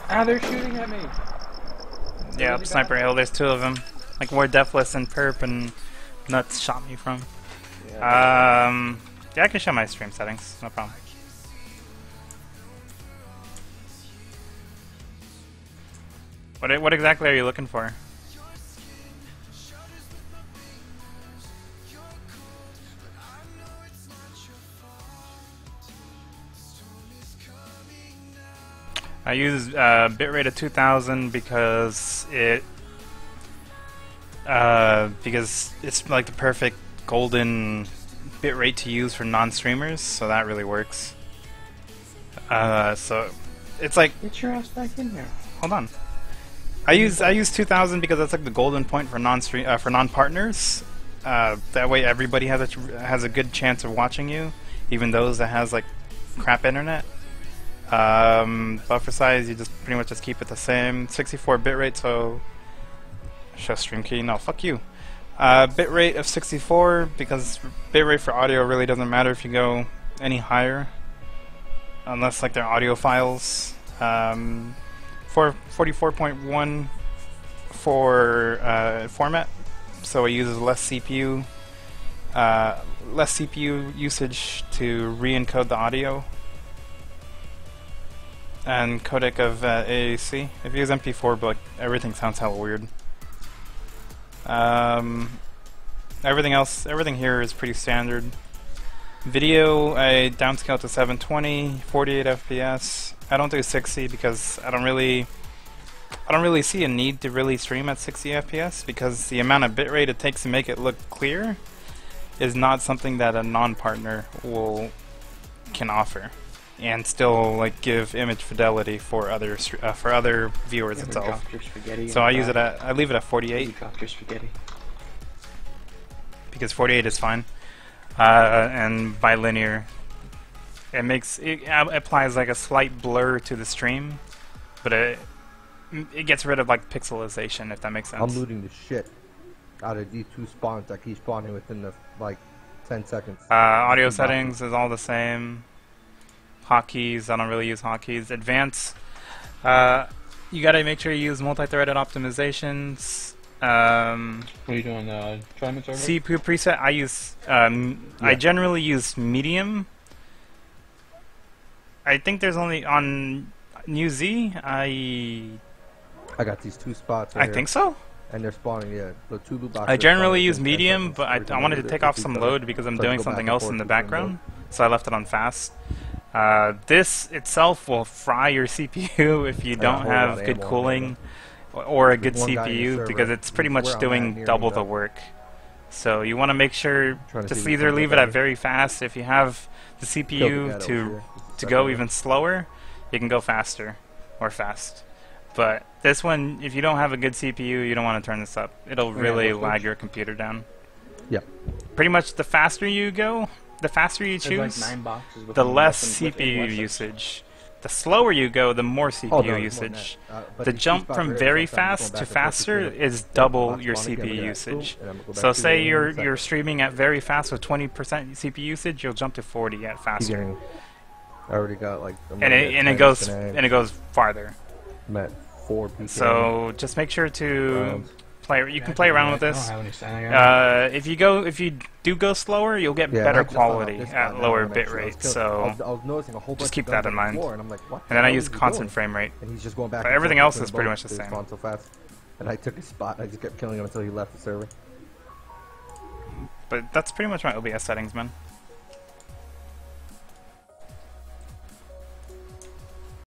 Ah, they're shooting at me. Yeah, sniper hill. There's two of them. Like where Deathless and Perp and Nuts shot me from. Yeah. Yeah, I can show my stream settings. No problem. What exactly are you looking for? I use bitrate of 2000 because it's like the perfect golden bitrate to use for non-streamers, so that really works. So it's like, Get your ass back in there. hold on. I use 2000 because that's like the golden point for non-partners. That way everybody has a good chance of watching you, even those that has like crap internet. Buffer size, you just pretty much just keep it the same. 64 bitrate, so show stream key. No, fuck you. Bitrate of 64 because bitrate for audio really doesn't matter if you go any higher, unless like they're audio files. 44.1 for format, so it uses less CPU usage to re-encode the audio. And codec of AAC. If you use MP4, but like, everything sounds hella weird. Everything here is pretty standard. Video, I downscale to 720, 48 FPS. I don't do 60 because I don't really see a need to really stream at 60 FPS because the amount of bitrate it takes to make it look clear is not something that a non-partner can offer, and still like give image fidelity for other viewers itself. So I leave it at 48 because 48 is fine, and bilinear. It applies like a slight blur to the stream, but it gets rid of like pixelization, if that makes sense. I'm looting the shit out of these two spawns that keep spawning within the like 10 seconds. Audio settings is all the same. Hotkeys, I don't really use hotkeys. Advanced, you gotta make sure you use multi-threaded optimizations. What are you doing? Tournament server? CPU preset, I use. I generally use medium. I think there's only on New Z. I got these two spots. Right I think so. And they're spawning, yeah. The two loot boxes. I generally use medium, but I wanted to take off some load because I'm doing something else in the background, so I left it on fast. This itself will fry your CPU if you don't have good cooling or a good CPU, because it's pretty much doing double the work. So you want to make sure, just either leave it at very fast. If you have the CPU to go even slower, you can go faster or fast. But this one, if you don't have a good CPU, you don't want to turn this up. It'll really lag your computer down. Yeah. Pretty much the faster you go, the faster you choose, like the less CPU usage. The slower you go, the more CPU usage. The jump from very fast to faster is double your CPU usage. So say you're streaming at very fast with 20% CPU usage, you'll jump to 40 at faster. I already got like. And it goes farther. I'm at 4 people. So just make sure to play. You can play around with this. If you do go slower, you'll get better quality at lower bitrate. So I was noticing a whole bunch just keep of that in mind. and I'm like, what And then I use constant frame rate. And he's just going back. But everything else is pretty much the same. So fast. And I took his spot. I just kept killing him until he left the server. But that's pretty much my OBS settings, man.